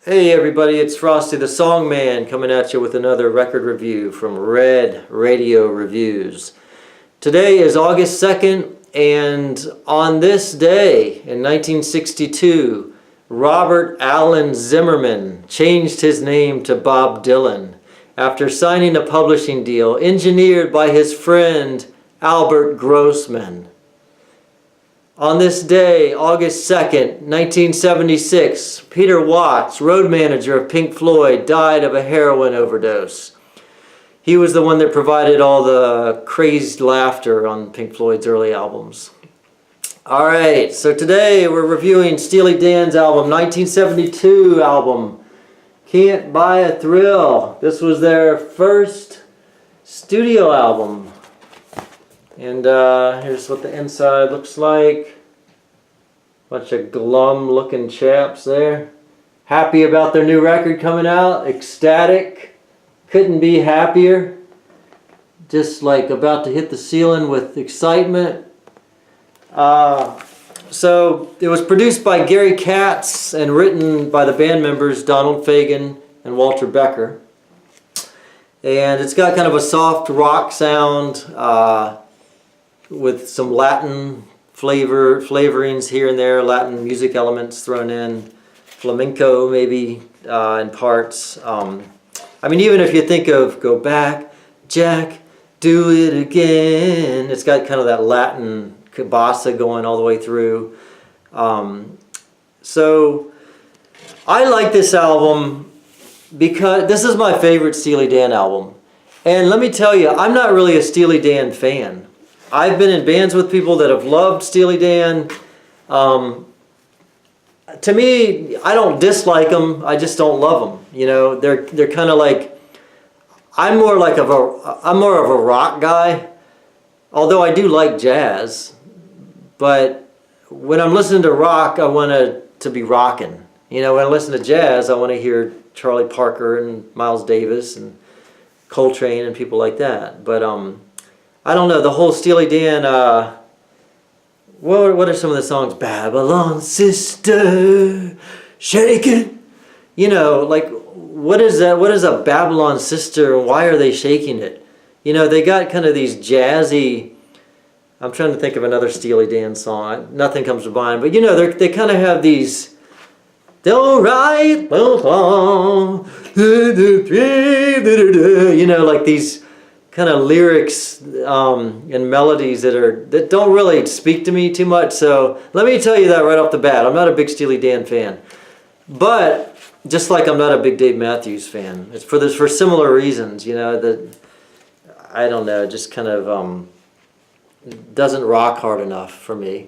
Hey everybody, it's Frosty the Songman coming at you with another record review from Red Radio Reviews. Today is August 2nd, and on this day in 1962, Robert Allen Zimmerman changed his name to Bob Dylan after signing a publishing deal engineered by his friend Albert Grossman. On this day, August 2nd, 1976, Peter Watts, road manager of Pink Floyd, died of a heroin overdose. He was the one that provided all the crazed laughter on Pink Floyd's early albums. Alright, so today we're reviewing Steely Dan's album, 1972 album, Can't Buy a Thrill. This was their first studio album. And here's what the inside looks like. Bunch of glum looking chaps there. Happy about their new record coming out. Ecstatic. Couldn't be happier. Just like about to hit the ceiling with excitement. So it was produced by Gary Katz and written by the band members Donald Fagen and Walter Becker. And it's got kind of a soft rock sound. With some Latin flavorings here and there, Latin music elements thrown in, flamenco maybe in parts. I mean, even if you think of Go Back, Jack, Do It Again, it's got kind of that Latin bossa going all the way through. So I like this album because this is my favorite Steely Dan album. And let me tell you, I'm not really a Steely Dan fan. I've been in bands with people that have loved Steely Dan. To me, I don't dislike them. I just don't love them. You know, they're kind of like, I'm more of a rock guy. Although I do like jazz, but when I'm listening to rock, I want to be rocking. You know, when I listen to jazz, I want to hear Charlie Parker and Miles Davis and Coltrane and people like that. But I don't know, the whole Steely Dan, what are some of the songs? Babylon Sister, Shake It. You know, like, what is that? What is a Babylon Sister and why are they shaking it? You know, they got kind of these jazzy, I'm trying to think of another Steely Dan song. Nothing comes to mind, but you know, they kind of have these, don't write, you know, like these kind of lyrics and melodies that don't really speak to me too much. So let me tell you that right off the bat. I'm not a big Steely Dan fan, but just like I'm not a big Dave Matthews fan. It's for similar reasons. You know, that I don't know, just kind of doesn't rock hard enough for me.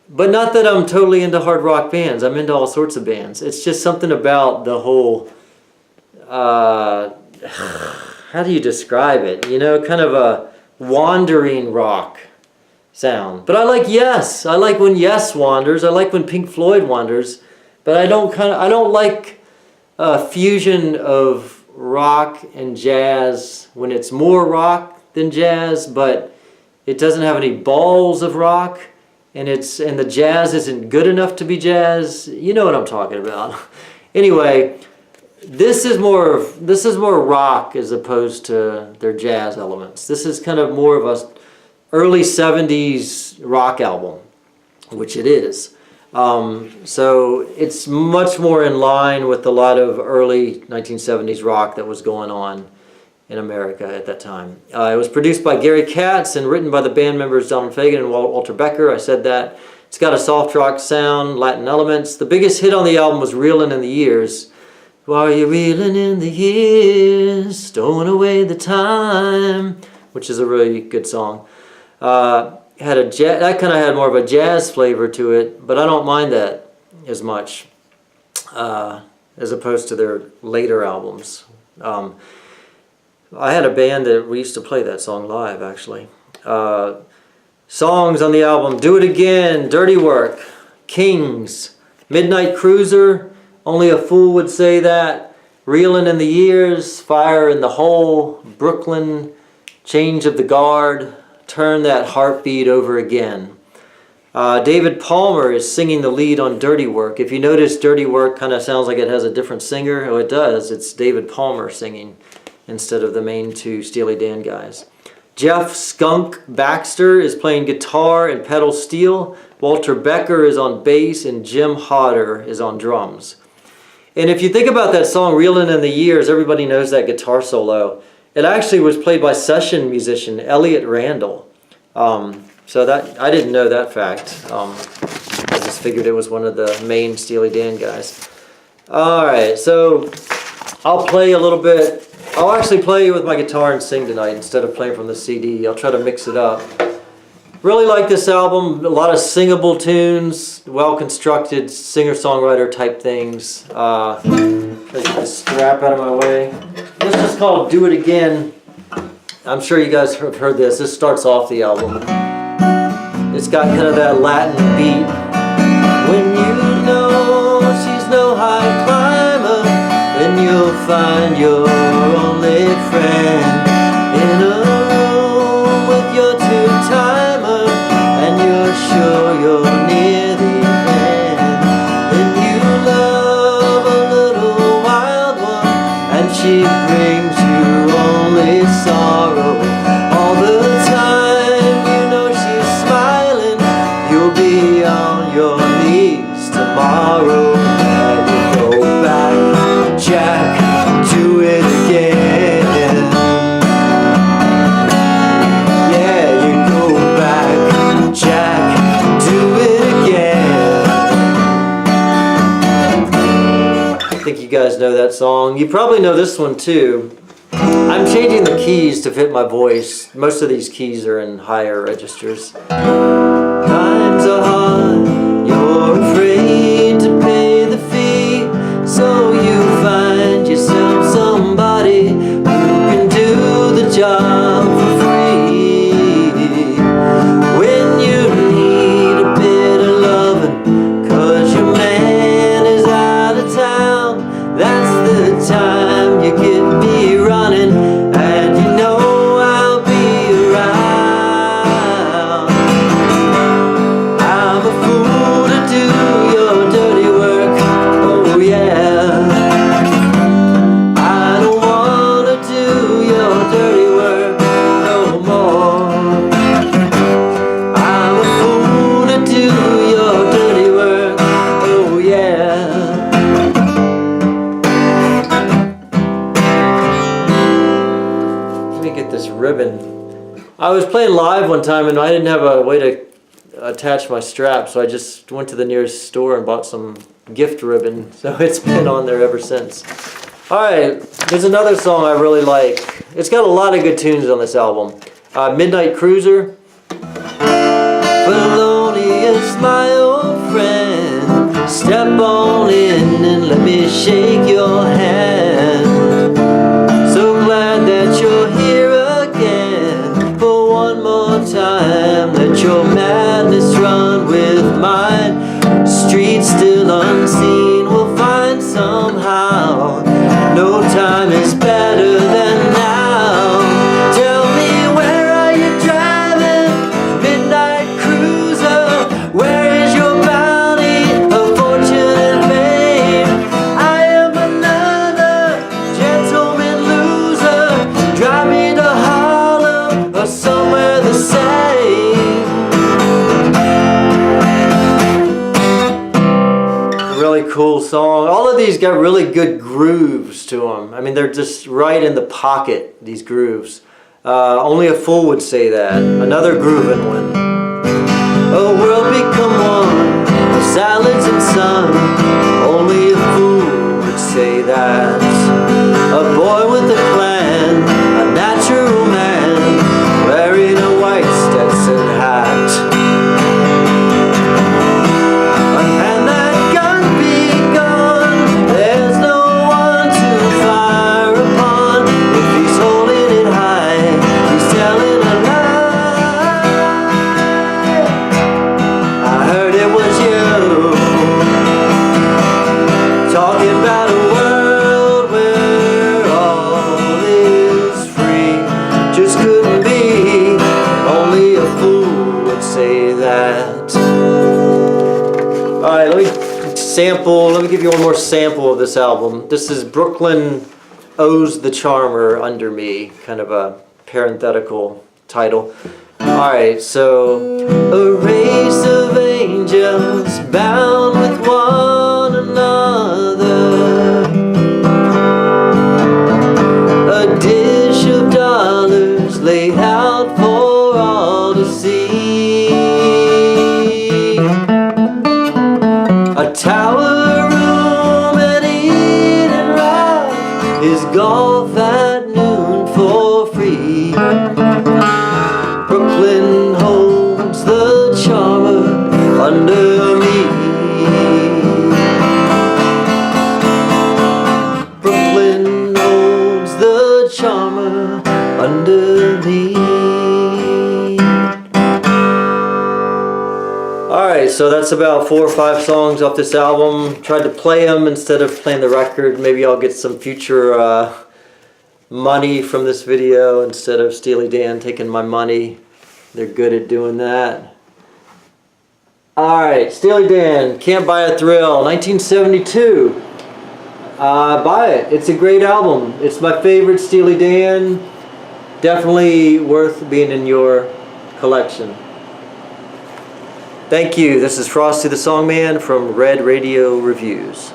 But not that I'm totally into hard rock bands. I'm into all sorts of bands. It's just something about the whole. How do you describe it? You know, kind of a wandering rock sound. But I like Yes. I like when Yes wanders. I like when Pink Floyd wanders. But I don't like a fusion of rock and jazz when it's more rock than jazz, but it doesn't have any balls of rock, and the jazz isn't good enough to be jazz. You know what I'm talking about. Anyway. This is more rock as opposed to their jazz elements. This is kind of more of a early 70s rock album, which it is. So it's much more in line with a lot of early 1970s rock that was going on in America at that time. It was produced by Gary Katz and written by the band members Donald Fagen and Walter Becker. I said that. It's got a soft rock sound, Latin elements. The biggest hit on the album was Reelin in the Years. While you're reeling in the years, stowing away the time, which is a really good song. That kind of had more of a jazz flavor to it, but I don't mind that as much as opposed to their later albums. I had a band that we used to play that song live, actually. Songs on the album: Do It Again, Dirty Work, Kings, Midnight Cruiser, Only a Fool Would Say That, Reelin in the Years, Fire in the Hole, Brooklyn, Change of the Guard, Turn That Heartbeat Over Again. David Palmer is singing the lead on Dirty Work. If you notice, Dirty Work kind of sounds like it has a different singer. Oh, it does. It's David Palmer singing instead of the main two Steely Dan guys. Jeff Skunk Baxter is playing guitar and pedal steel. Walter Becker is on bass, and Jim Hodder is on drums. And if you think about that song, Reelin in the Years, everybody knows that guitar solo. It actually was played by session musician Elliot Randall. So that I didn't know that fact. I just figured it was one of the main Steely Dan guys. All right, so I'll play a little bit. I'll actually play with my guitar and sing tonight instead of playing from the CD. I'll try to mix it up. Really like this album. A lot of singable tunes, well-constructed singer-songwriter type things. Get this strap out of my way. This is called Do It Again. I'm sure you guys have heard this. This starts off the album. It's got kind of that Latin beat. When you know she's no high climber, then you'll find your only friend in a room with your two-timer, and you're sure you're near the end. Then you love a little wild one, and she brings you only sorrow. All the time you know she's smiling, you'll be on your knees tomorrow. And you go back, Jack, do it again. Yeah, you go back, Jack, do it again. I think you guys know that song. You probably know this one too. I'm changing the keys to fit my voice. Most of these keys are in higher registers. Times are hard, you're afraid to pay the fee, so you find yourself somebody who can do the job for free. When you need a bit of loving, 'cause your man is out of town, that's the time you get me running, and you know I'll be around. I'm a fool to do your dirty work, oh yeah. I don't wanna do your dirty work no more. I'm a fool to do your dirty work, oh yeah. Let me get this ribbon. I was playing live one time and I didn't have a way to attach my strap, so I just went to the nearest store and bought some gift ribbon, so it's been on there ever since. Alright, there's another song I really like. It's got a lot of good tunes on this album. Midnight Cruiser. Felonious, my old friend, step on in and let me shake your hand. So glad that you're here again for one more time. Let your madness run with mine. Streets still unseen, we'll find somehow. No time is better than now. Tell me, where are you driving? Midnight Cruiser, where is your bounty of fortune and fame? I am another gentleman loser. Drive me to Harlem or somewhere the same. Really cool song. All of these got really good grooves to them. I mean, they're just right in the pocket, these grooves. Only a fool would say that. Another grooving one. A world become one, salads and sun. Only a fool would say that. A boy with a plan, a natural man, wearing a white Stetson hat. And that gun be gone, there's no one to fire upon. If he's holding it high, he's telling a lie. I heard it was you, talking about a world sample. Let me give you one more sample of this album. This is Brooklyn Owes the Charmer Under Me, kind of a parenthetical title. Alright, so a race of angels bound with one another, a dish of dollars laid out for all to see, a tower room at Eden Rock, his golf at noon for free. Brooklyn holds the charmer under me. Brooklyn holds the charmer under me. Alright, so that's about 4 or 5 songs off this album. Tried to play them instead of playing the record. Maybe I'll get some future money from this video instead of Steely Dan taking my money. They're good at doing that. Alright, Steely Dan, Can't Buy a Thrill, 1972. Buy it. It's a great album. It's my favorite Steely Dan. Definitely worth being in your collection. Thank you. This is Frosty the Songman from Red Radio Reviews.